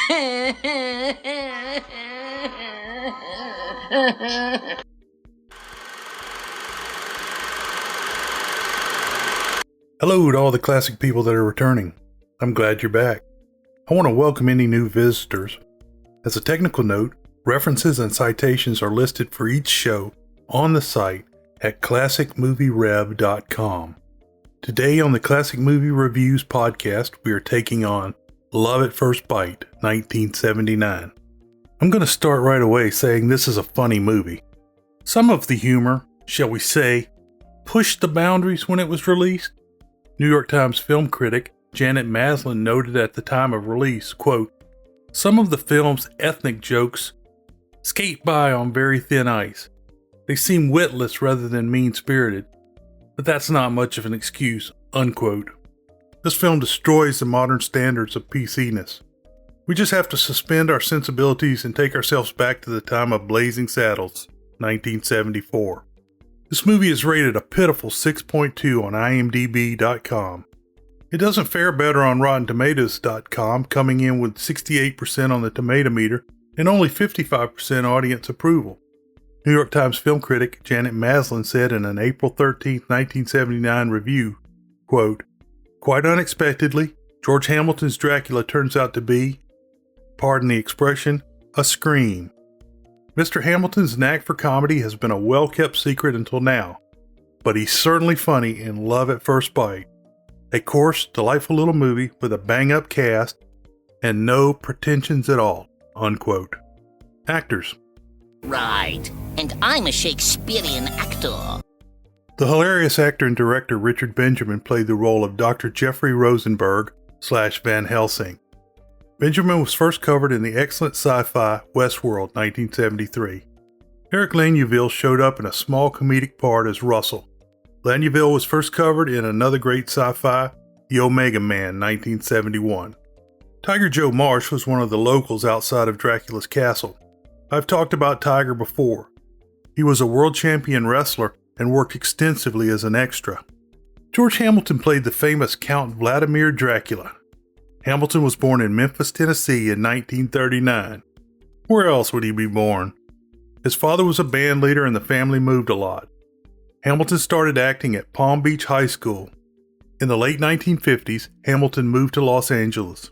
Hello to all the classic people that are returning. I'm glad you're back. I want to welcome any new visitors. As a technical note, references and citations are listed for each show on the site at classicmovierev.com. Today on the Classic Movie Reviews podcast, we are taking on Love at First Bite, 1979. I'm going to start right away saying this is a funny movie. Some of the humor, shall we say, pushed the boundaries when it was released. New York Times film critic Janet Maslin noted at the time of release, quote, "Some of the film's ethnic jokes skate by on very thin ice. They seem witless rather than mean-spirited, but that's not much of an excuse," unquote. This film destroys the modern standards of PC-ness. We just have to suspend our sensibilities and take ourselves back to the time of Blazing Saddles, 1974. This movie is rated a pitiful 6.2 on IMDb.com. It doesn't fare better on RottenTomatoes.com, coming in with 68% on the tomato meter and only 55% audience approval. New York Times film critic Janet Maslin said in an April 13, 1979 review, quote, "Quite unexpectedly, George Hamilton's Dracula turns out to be, pardon the expression, a scream. Mr. Hamilton's knack for comedy has been a well-kept secret until now, but he's certainly funny in Love at First Bite. A coarse, delightful little movie with a bang-up cast and no pretensions at all," unquote. Actors. Right, and I'm a Shakespearean actor. The hilarious actor and director Richard Benjamin played the role of Dr. Jeffrey Rosenberg / Van Helsing. Benjamin was first covered in the excellent sci-fi Westworld 1973. Eric Laneuville showed up in a small comedic part as Russell. Laneuville was first covered in another great sci-fi, The Omega Man 1971. Tiger Joe Marsh was one of the locals outside of Dracula's castle. I've talked about Tiger before. He was a world champion wrestler and worked extensively as an extra. George Hamilton played the famous Count Vladimir Dracula. Hamilton was born in Memphis, Tennessee in 1939. Where else would he be born? His father was a band leader and the family moved a lot. Hamilton started acting at Palm Beach High School. In the late 1950s, Hamilton moved to Los Angeles.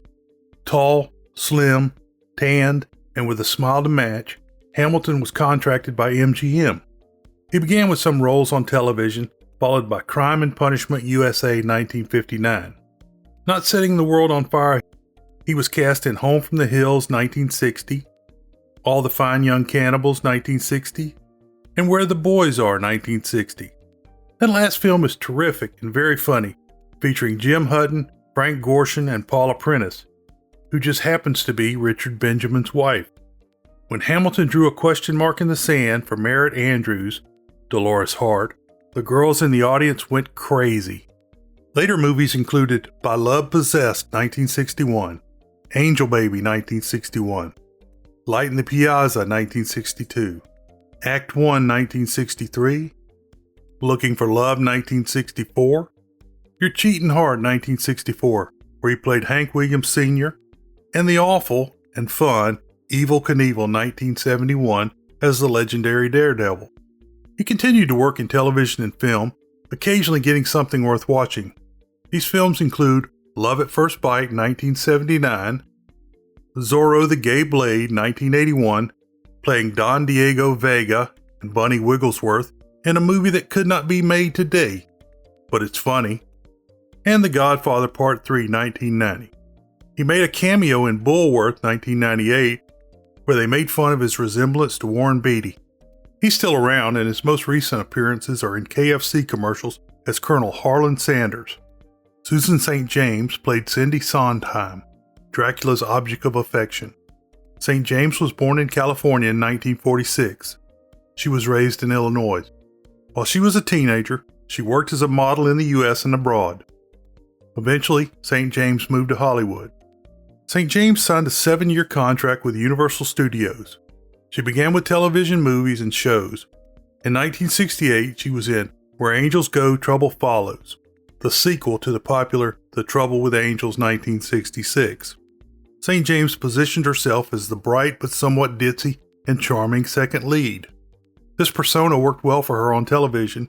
Tall, slim, tanned, and with a smile to match, Hamilton was contracted by MGM. He began with some roles on television, followed by Crime and Punishment USA 1959. Not setting the world on fire, he was cast in Home from the Hills 1960, All the Fine Young Cannibals 1960, and Where the Boys Are 1960. That last film is terrific and very funny, featuring Jim Hutton, Frank Gorshin, and Paula Prentice, who just happens to be Richard Benjamin's wife. When Hamilton drew a question mark in the sand for Merritt Andrews, Dolores Hart, the girls in the audience went crazy. Later movies included By Love Possessed 1961, Angel Baby 1961, Light in the Piazza 1962, Act 1 1963, Looking for Love 1964, Your Cheatin' Heart 1964, where he played Hank Williams Sr., and the awful and fun Evel Knievel 1971 as the legendary Daredevil. He continued to work in television and film, occasionally getting something worth watching. These films include Love at First Bite 1979, Zorro the Gay Blade 1981, playing Don Diego Vega and Bunny Wigglesworth in a movie that could not be made today, but it's funny, and The Godfather Part 3 1990. He made a cameo in Bulworth 1998, where they made fun of his resemblance to Warren Beatty. He's still around, and his most recent appearances are in KFC commercials as Colonel Harlan Sanders. Susan St. James played Cindy Sondheim, Dracula's object of affection. St. James was born in California in 1946. She was raised in Illinois. While she was a teenager, she worked as a model in the U.S. and abroad. Eventually, St. James moved to Hollywood. St. James signed a 7-year contract with Universal Studios. She began with television movies and shows. In 1968, she was in Where Angels Go, Trouble Follows, the sequel to the popular The Trouble with Angels 1966. St. James positioned herself as the bright but somewhat ditzy and charming second lead. This persona worked well for her on television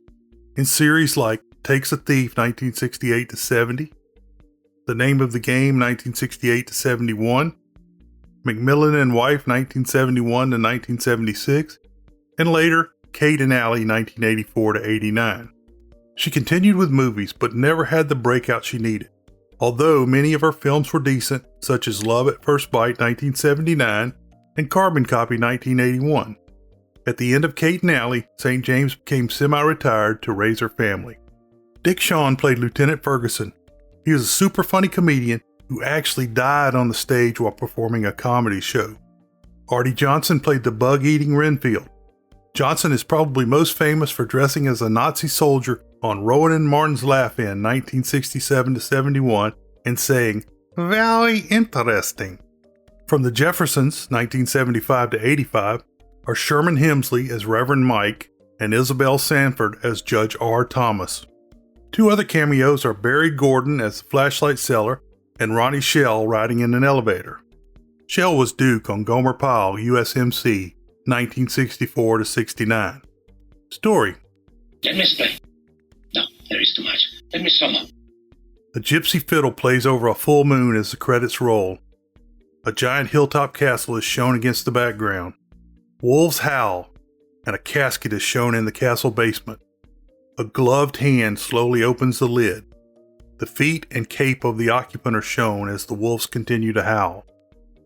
in series like Takes a Thief 1968-70, The Name of the Game 1968-71, Macmillan and Wife 1971-1976, and later Kate and Allie 1984-89. She continued with movies but never had the breakout she needed. Although many of her films were decent, such as Love at First Bite 1979 and Carbon Copy 1981. At the end of Kate and Allie, St. James became semi-retired to raise her family. Dick Shawn played Lieutenant Ferguson. He was a super funny comedian who actually died on the stage while performing a comedy show. Artie Johnson played the bug-eating Renfield. Johnson is probably most famous for dressing as a Nazi soldier on Rowan and Martin's Laugh-In 1967-71 and saying, "Very interesting." From the Jeffersons 1975-85 are Sherman Hemsley as Reverend Mike and Isabel Sanford as Judge R. Thomas. Two other cameos are Barry Gordon as the flashlight seller and Ronnie Shell riding in an elevator. Shell was Duke on Gomer Pyle, USMC, 1964-69. Story. Let me explain. No, there is too much. Let me sum up. A gypsy fiddle plays over a full moon as the credits roll. A giant hilltop castle is shown against the background. Wolves howl, and a casket is shown in the castle basement. A gloved hand slowly opens the lid. The feet and cape of the occupant are shown as the wolves continue to howl.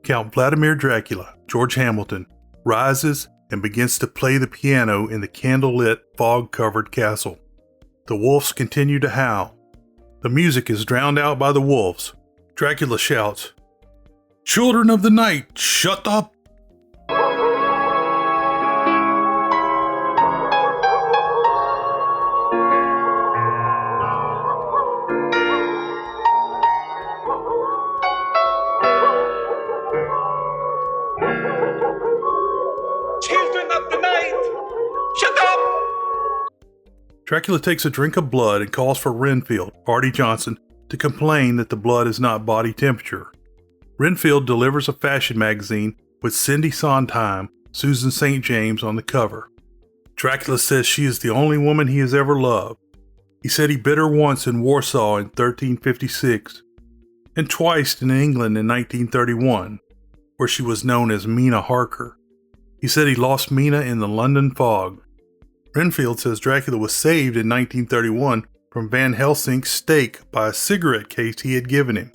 Count Vladimir Dracula, George Hamilton, rises and begins to play the piano in the candlelit, fog-covered castle. The wolves continue to howl. The music is drowned out by the wolves. Dracula shouts, "Children of the night, shut up!" Dracula takes a drink of blood and calls for Renfield, Artie Johnson, to complain that the blood is not body temperature. Renfield delivers a fashion magazine with Cindy Sondheim, Susan St. James on the cover. Dracula says she is the only woman he has ever loved. He said he bit her once in Warsaw in 1356 and twice in England in 1931, where she was known as Mina Harker. He said he lost Mina in the London fog. Renfield says Dracula was saved in 1931 from Van Helsing's stake by a cigarette case he had given him.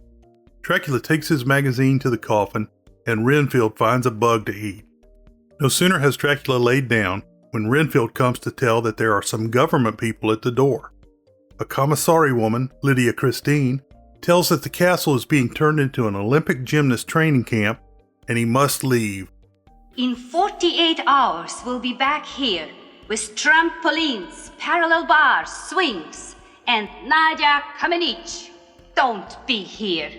Dracula takes his magazine to the coffin, and Renfield finds a bug to eat. No sooner has Dracula laid down when Renfield comes to tell that there are some government people at the door. A commissary woman, Lydia Christine, tells that the castle is being turned into an Olympic gymnast training camp, and he must leave. In 48 hours, we'll be back here with trampolines, parallel bars, swings, and Nadia Kamenich. Don't be here.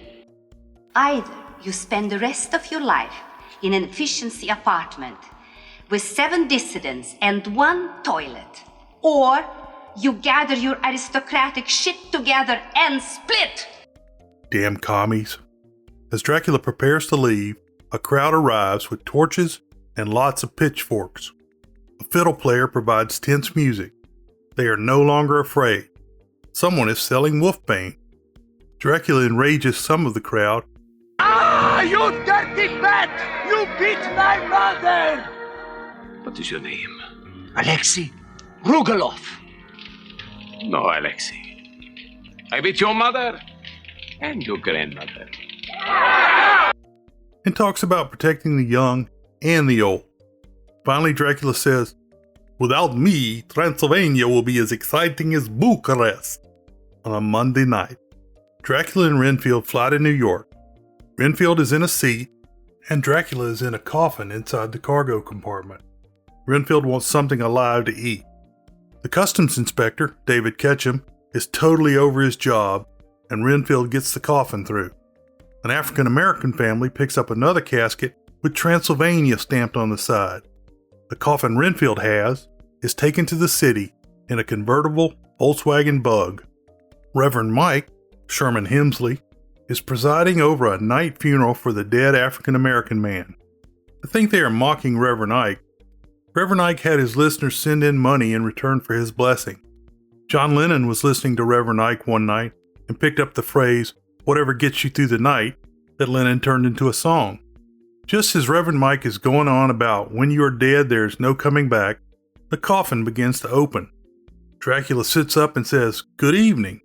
Either you spend the rest of your life in an efficiency apartment with 7 dissidents and 1 toilet, or you gather your aristocratic shit together and split. Damn commies. As Dracula prepares to leave, a crowd arrives with torches and lots of pitchforks. A fiddle player provides tense music. They are no longer afraid. Someone is selling wolfbane. Dracula enrages some of the crowd. Ah, you dirty bat! You beat my mother! What is your name? Alexei Rugalov. No, Alexei. I beat your mother and your grandmother. And talks about protecting the young and the old. Finally, Dracula says, "Without me, Transylvania will be as exciting as Bucharest." On a Monday night, Dracula and Renfield fly to New York. Renfield is in a seat, and Dracula is in a coffin inside the cargo compartment. Renfield wants something alive to eat. The customs inspector, David Ketchum, is totally over his job, and Renfield gets the coffin through. An African-American family picks up another casket with Transylvania stamped on the side. The coffin Renfield has is taken to the city in a convertible Volkswagen Bug. Reverend Mike, Sherman Hemsley, is presiding over a night funeral for the dead African American man. I think they are mocking Reverend Ike. Reverend Ike had his listeners send in money in return for his blessing. John Lennon was listening to Reverend Ike one night and picked up the phrase, "whatever gets you through the night," that Lennon turned into a song. Just as Reverend Mike is going on about when you are dead there is no coming back, the coffin begins to open. Dracula sits up and says, "Good evening,"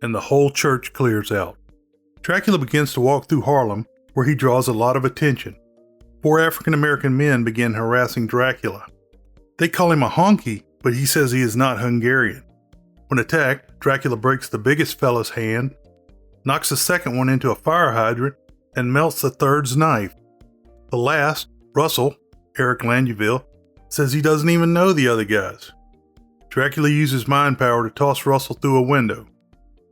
and the whole church clears out. Dracula begins to walk through Harlem, where he draws a lot of attention. 4 African American men begin harassing Dracula. They call him a honky, but he says he is not Hungarian. When attacked, Dracula breaks the biggest fella's hand, knocks the second one into a fire hydrant, and melts the third's knife. The last, Russell, Eric Langeville, says he doesn't even know the other guys. Dracula uses mind power to toss Russell through a window.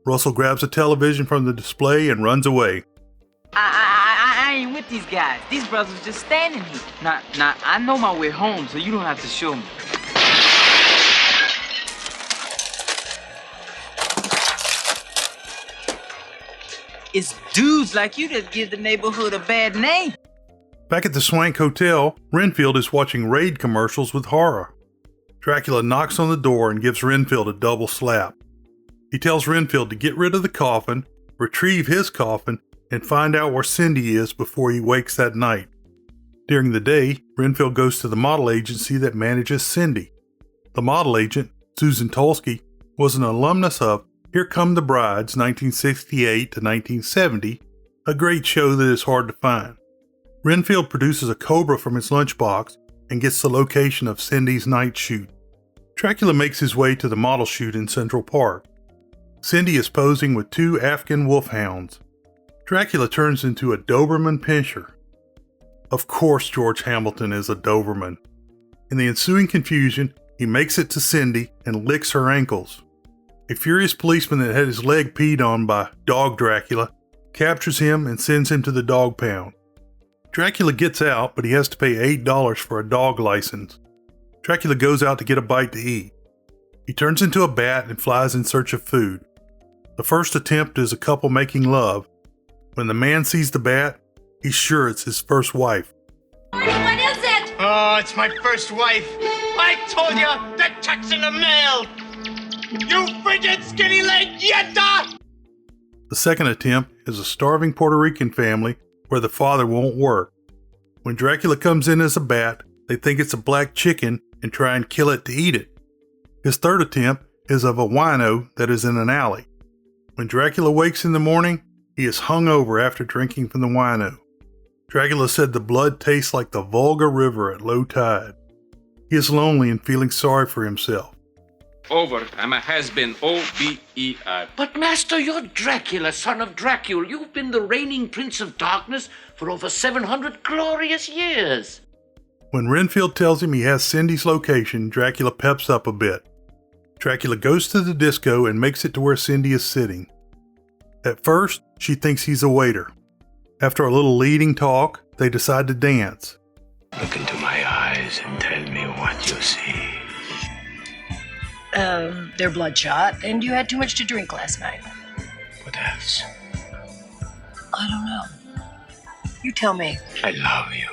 Russell grabs a television from the display and runs away. I ain't with these guys. These brothers just standing here. Now, I know my way home, so you don't have to show me. It's dudes like you that give the neighborhood a bad name. Back at the Swank Hotel, Renfield is watching Raid commercials with horror. Dracula knocks on the door and gives Renfield a double slap. He tells Renfield to get rid of the coffin, retrieve his coffin, and find out where Cindy is before he wakes that night. During the day, Renfield goes to the model agency that manages Cindy. The model agent, Susan Tolsky, was an alumnus of Here Come the Brides 1968 to 1970, a great show that is hard to find. Renfield produces a cobra from his lunchbox and gets the location of Cindy's night shoot. Dracula makes his way to the model shoot in Central Park. Cindy is posing with 2 Afghan wolfhounds. Dracula turns into a Doberman Pinscher. Of course George Hamilton is a Doberman. In the ensuing confusion, he makes it to Cindy and licks her ankles. A furious policeman that had his leg peed on by Dog Dracula captures him and sends him to the dog pound. Dracula gets out, but he has to pay $8 for a dog license. Dracula goes out to get a bite to eat. He turns into a bat and flies in search of food. The first attempt is a couple making love. When the man sees the bat, he's sure it's his first wife. What is it? Oh, it's my first wife. I told you, the check's in the mail. You frigid skinny leg yetta! The second attempt is a starving Puerto Rican family where the father won't work. When Dracula comes in as a bat, they think it's a black chicken and try and kill it to eat it. His third attempt is of a wino that is in an alley. When Dracula wakes in the morning, he is hung over after drinking from the wino. Dracula said the blood tastes like the Volga River at low tide. He is lonely and feeling sorry for himself. Over. I'm a has-been. O-B-E-R. But, Master, you're Dracula, son of Dracula. You've been the reigning Prince of Darkness for over 700 glorious years. When Renfield tells him he has Cindy's location, Dracula peps up a bit. Dracula goes to the disco and makes it to where Cindy is sitting. At first, she thinks he's a waiter. After a little leading talk, they decide to dance. Look into my eyes and tell me what you see. They're bloodshot, and you had too much to drink last night. What else? I don't know. You tell me. I love you.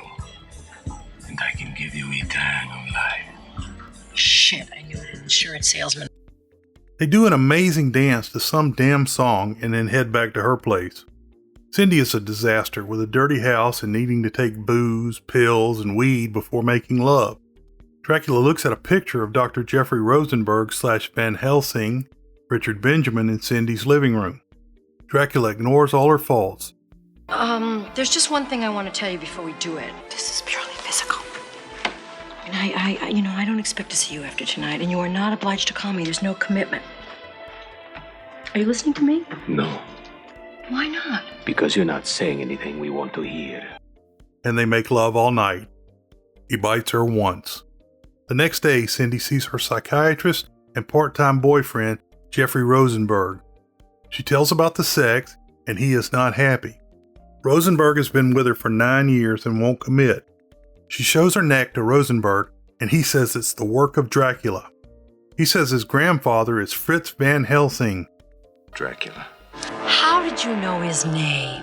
And I can give you eternal life. Shit, I knew it, an insurance salesman. They do an amazing dance to some damn song and then head back to her place. Cindy is a disaster with a dirty house and needing to take booze, pills, and weed before making love. Dracula looks at a picture of Dr. Jeffrey Rosenberg / Van Helsing, Richard Benjamin, in Cindy's living room. Dracula ignores all her faults. There's just one thing I want to tell you before we do it. This is purely physical. And I don't expect to see you after tonight, and you are not obliged to call me. There's no commitment. Are you listening to me? No. Why not? Because you're not saying anything we want to hear. And they make love all night. He bites her once. The next day, Cindy sees her psychiatrist and part-time boyfriend, Jeffrey Rosenberg. She tells about the sex, and he is not happy. Rosenberg has been with her for 9 years and won't commit. She shows her neck to Rosenberg, and he says it's the work of Dracula. He says his grandfather is Fritz Van Helsing. Dracula. How did you know his name?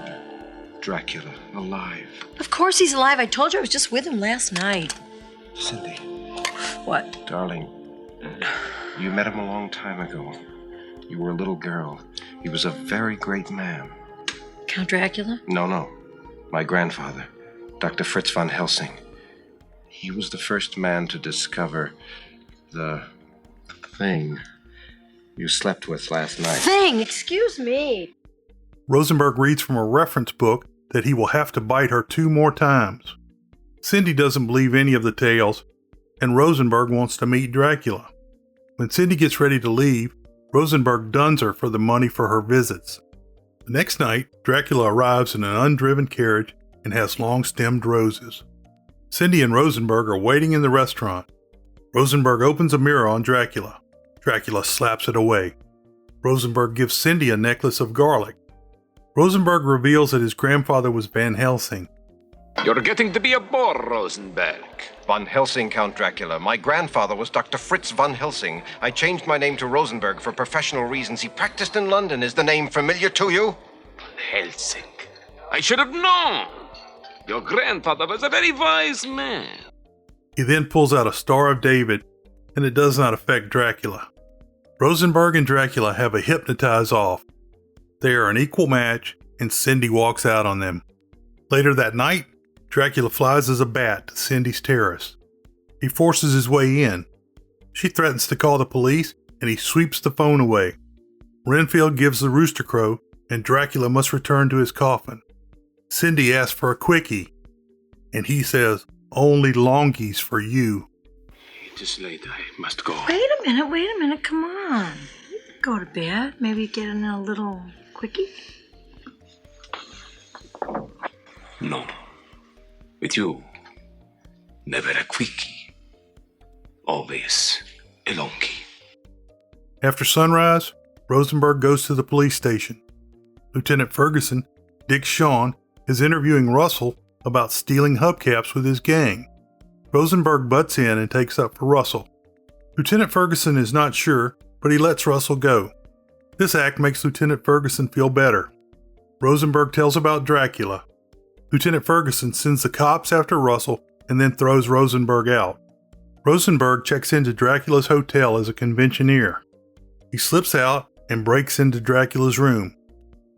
Dracula, alive. Of course he's alive. I told you I was just with him last night. Cindy. What? Darling, you met him a long time ago. You were a little girl. He was a very great man. Count Dracula? No. My grandfather, Dr. Fritz von Helsing. He was the first man to discover the thing you slept with last night. Thing? Excuse me. Rosenberg reads from a reference book that he will have to bite her 2 more times. Cindy doesn't believe any of the tales, and Rosenberg wants to meet Dracula. When Cindy gets ready to leave, Rosenberg duns her for the money for her visits. The next night, Dracula arrives in an undriven carriage and has long-stemmed roses. Cindy and Rosenberg are waiting in the restaurant. Rosenberg opens a mirror on Dracula. Dracula slaps it away. Rosenberg gives Cindy a necklace of garlic. Rosenberg reveals that his grandfather was Van Helsing. You're getting to be a bore, Rosenberg. Von Helsing, Count Dracula. My grandfather was Dr. Fritz von Helsing. I changed my name to Rosenberg for professional reasons. He practiced in London. Is the name familiar to you? Von Helsing. I should have known. Your grandfather was a very wise man. He then pulls out a Star of David, and it does not affect Dracula. Rosenberg and Dracula have a hypnotize off. They are an equal match, and Cindy walks out on them. Later that night, Dracula flies as a bat to Cindy's terrace. He forces his way in. She threatens to call the police, and he sweeps the phone away. Renfield gives the rooster crow, and Dracula must return to his coffin. Cindy asks for a quickie, and he says, "Only longies for you." It is late. I must go. Wait a minute. Come on. Go to bed. Maybe get in a little quickie. No. With you, never a quickie. Always a longie. After sunrise, Rosenberg goes to the police station. Lieutenant Ferguson, Dick Shawn, is interviewing Russell about stealing hubcaps with his gang. Rosenberg butts in and takes up for Russell. Lieutenant Ferguson is not sure, but he lets Russell go. This act makes Lieutenant Ferguson feel better. Rosenberg tells about Dracula. Lieutenant Ferguson sends the cops after Russell and then throws Rosenberg out. Rosenberg checks into Dracula's hotel as a conventioneer. He slips out and breaks into Dracula's room.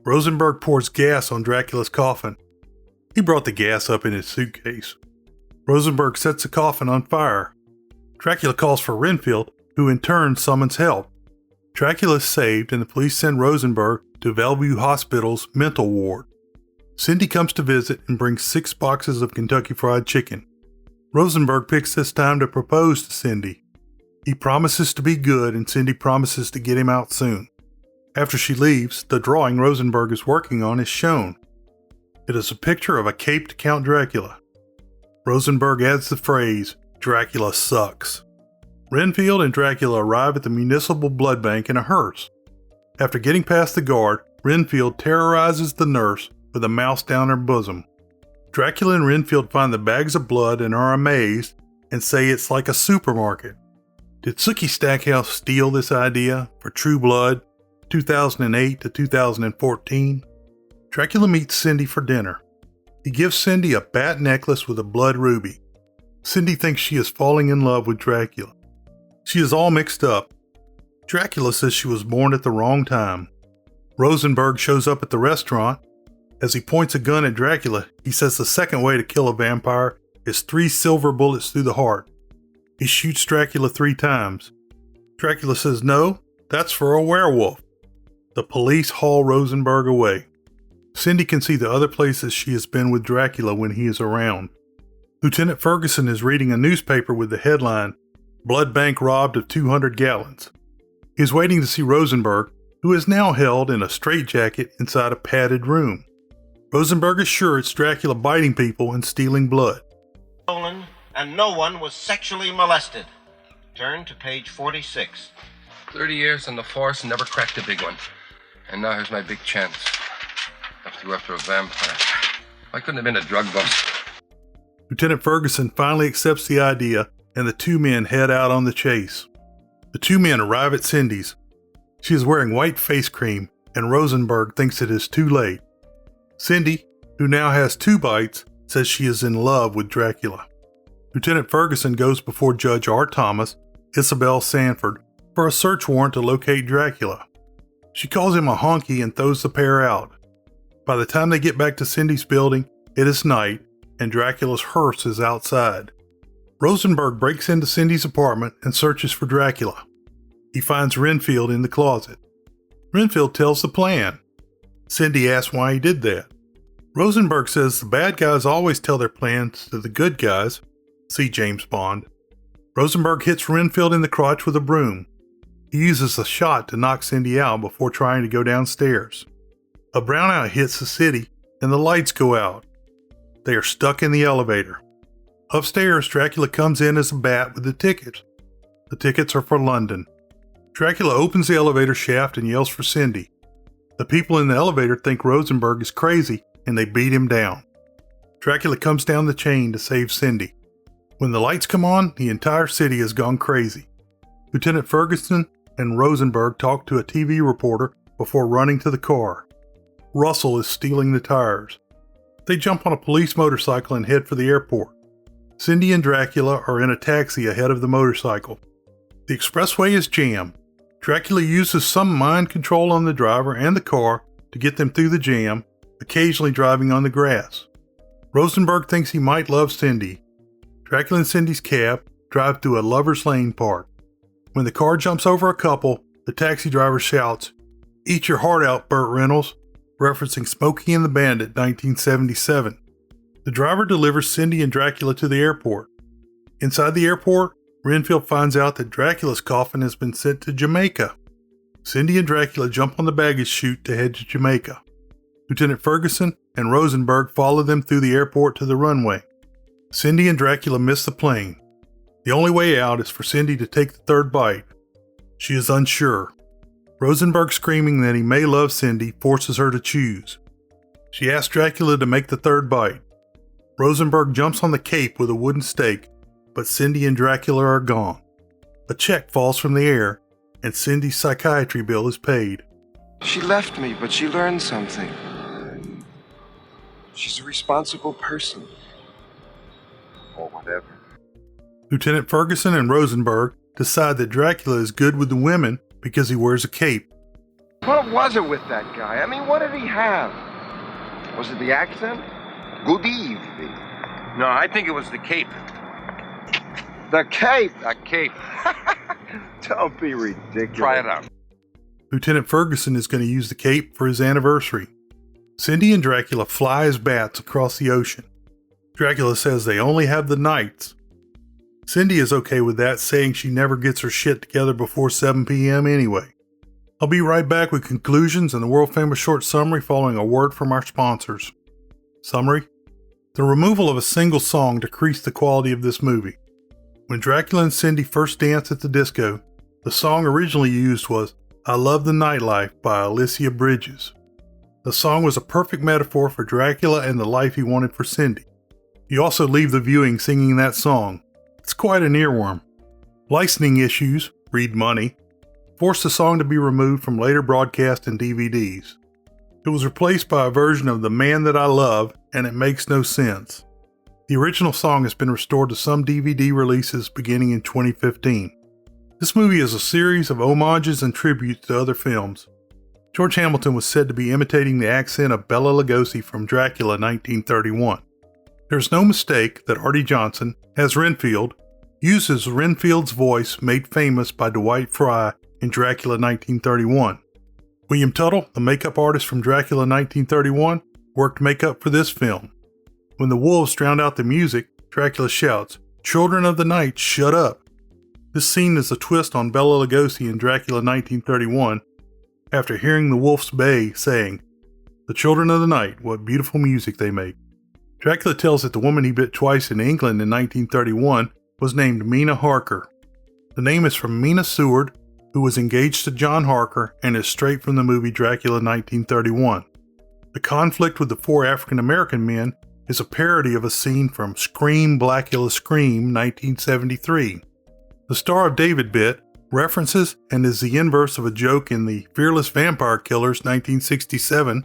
Rosenberg pours gas on Dracula's coffin. He brought the gas up in his suitcase. Rosenberg sets the coffin on fire. Dracula calls for Renfield, who in turn summons help. Dracula is saved and the police send Rosenberg to Bellevue Hospital's mental ward. Cindy comes to visit and brings 6 boxes of Kentucky Fried Chicken. Rosenberg picks this time to propose to Cindy. He promises to be good and Cindy promises to get him out soon. After she leaves, the drawing Rosenberg is working on is shown. It is a picture of a caped Count Dracula. Rosenberg adds the phrase, "Dracula sucks." Renfield and Dracula arrive at the municipal blood bank in a hearse. After getting past the guard, Renfield terrorizes the nurse with a mouse down her bosom. Dracula and Renfield find the bags of blood and are amazed and say it's like a supermarket. Did Sookie Stackhouse steal this idea for True Blood 2008 to 2014? Dracula meets Cindy for dinner. He gives Cindy a bat necklace with a blood ruby. Cindy thinks she is falling in love with Dracula. She is all mixed up. Dracula says she was born at the wrong time. Rosenberg shows up at the restaurant. As he points a gun at Dracula, he says the second way to kill a vampire is 3 silver bullets through the heart. He shoots Dracula 3 times. Dracula says no, that's for a werewolf. The police haul Rosenberg away. Cindy can see the other places she has been with Dracula when he is around. Lieutenant Ferguson is reading a newspaper with the headline, "Blood Bank Robbed of 200 Gallons." He is waiting to see Rosenberg, who is now held in a straitjacket inside a padded room. Rosenberg is sure it's Dracula biting people and stealing blood. Stolen, and no one was sexually molested. Turn to page 46. 30 years on the force, never cracked a big one. And now here's my big chance. Have to go after a vampire. I couldn't have been a drug bust. Lieutenant Ferguson finally accepts the idea, and the 2 men head out on the chase. The 2 men arrive at Cindy's. She is wearing white face cream and Rosenberg thinks it is too late. Cindy, who now has 2 bites, says she is in love with Dracula. Lieutenant Ferguson goes before Judge R. Thomas, Isabel Sanford, for a search warrant to locate Dracula. She calls him a honky and throws the pair out. By the time they get back to Cindy's building, it is night, and Dracula's hearse is outside. Rosenberg breaks into Cindy's apartment and searches for Dracula. He finds Renfield in the closet. Renfield tells the plan. Cindy asks why he did that. Rosenberg says the bad guys always tell their plans to the good guys. See James Bond. Rosenberg hits Renfield in the crotch with a broom. He uses a shot to knock Cindy out before trying to go downstairs. A brownout hits the city and the lights go out. They are stuck in the elevator. Upstairs, Dracula comes in as a bat with the tickets. The tickets are for London. Dracula opens the elevator shaft and yells for Cindy. The people in the elevator think Rosenberg is crazy and they beat him down. Dracula comes down the chain to save Cindy. When the lights come on, the entire city has gone crazy. Lieutenant Ferguson and Rosenberg talk to a TV reporter before running to the car. Russell is stealing the tires. They jump on a police motorcycle and head for the airport. Cindy and Dracula are in a taxi ahead of the motorcycle. The expressway is jammed. Dracula uses some mind control on the driver and the car to get them through the jam, occasionally driving on the grass. Rosenberg thinks he might love Cindy. Dracula and Cindy's cab drive through a lover's lane park. When the car jumps over a couple, the taxi driver shouts, "Eat your heart out, Burt Reynolds," referencing Smokey and the Bandit 1977. The driver delivers Cindy and Dracula to the airport. Inside the airport, Renfield finds out that Dracula's coffin has been sent to Jamaica. Cindy and Dracula jump on the baggage chute to head to Jamaica. Lieutenant Ferguson and Rosenberg follow them through the airport to the runway. Cindy and Dracula miss the plane. The only way out is for Cindy to take the 3rd bite. She is unsure. Rosenberg, screaming that he may love Cindy, forces her to choose. She asks Dracula to make the 3rd bite. Rosenberg jumps on the cape with a wooden stake, but Cindy and Dracula are gone. A check falls from the air, and Cindy's psychiatry bill is paid. She left me, but she learned something. She's a responsible person. Or whatever. Lieutenant Ferguson and Rosenberg decide that Dracula is good with the women because he wears a cape. What was it with that guy? I mean, what did he have? Was it the accent? Good evening. No, I think it was the cape. The cape? The cape. Don't be ridiculous. Try it out. Lieutenant Ferguson is going to use the cape for his anniversary. Cindy and Dracula fly as bats across the ocean. Dracula says they only have the nights. Cindy is okay with that, saying she never gets her shit together before 7 p.m. anyway. I'll be right back with conclusions and the world-famous short summary following a word from our sponsors. Summary: the removal of a single song decreased the quality of this movie. When Dracula and Cindy first danced at the disco, the song originally used was "I Love the Nightlife" by Alicia Bridges. The song was a perfect metaphor for Dracula and the life he wanted for Cindy. You also leave the viewing singing that song. It's quite an earworm. Licensing issues, read money, forced the song to be removed from later broadcasts and DVDs. It was replaced by a version of "The Man That I Love," and it makes no sense. The original song has been restored to some DVD releases beginning in 2015. This movie is a series of homages and tributes to other films. George Hamilton was said to be imitating the accent of Bela Lugosi from Dracula 1931. There's no mistake that Artie Johnson, as Renfield, uses Renfield's voice made famous by Dwight Frye in Dracula 1931. William Tuttle, the makeup artist from Dracula 1931, worked makeup for this film. When the wolves drowned out the music, Dracula shouts, "Children of the night, shut up." This scene is a twist on Bela Lugosi in Dracula 1931, after hearing the wolves bay saying, "The children of the night, what beautiful music they make." Dracula tells that the woman he bit twice in England in 1931 was named Mina Harker. The name is from Mina Seward, who was engaged to John Harker and is straight from the movie Dracula 1931. The conflict with the 4 African American men is a parody of a scene from Scream, Blackula Scream 1973. The star of David Bit, references and is the inverse of a joke in The Fearless Vampire Killers 1967,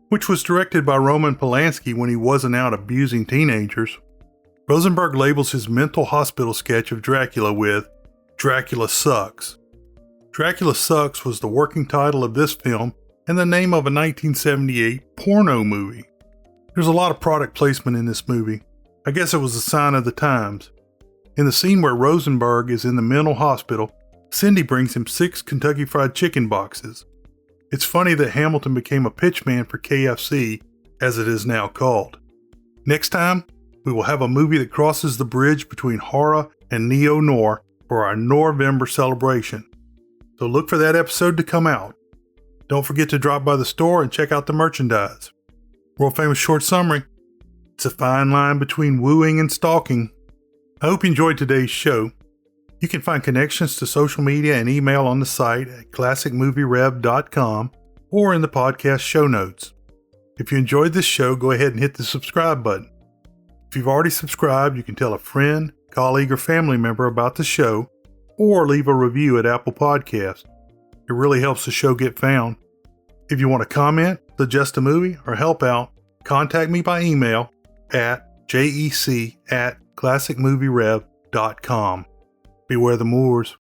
which was directed by Roman Polanski when he wasn't out abusing teenagers. Rosenberg labels his mental hospital sketch of Dracula with Dracula Sucks. Dracula Sucks was the working title of this film and the name of a 1978 porno movie. There's a lot of product placement in this movie. I guess it was a sign of the times. In the scene where Rosenberg is in the mental hospital, Cindy brings him 6 Kentucky Fried Chicken boxes. It's funny that Hamilton became a pitchman for KFC, as it is now called. Next time, we will have a movie that crosses the bridge between horror and neo-noir for our November celebration. So look for that episode to come out. Don't forget to drop by the store and check out the merchandise. World famous short summary. It's a fine line between wooing and stalking. I hope you enjoyed today's show. You can find connections to social media and email on the site at classicmovierev.com or in the podcast show notes. If you enjoyed this show, go ahead and hit the subscribe button. If you've already subscribed, you can tell a friend, colleague, or family member about the show or leave a review at Apple Podcasts. It really helps the show get found. If you want to comment, suggest a movie, or help out, contact me by email at jec@classicmovierev.com. Beware the Moors.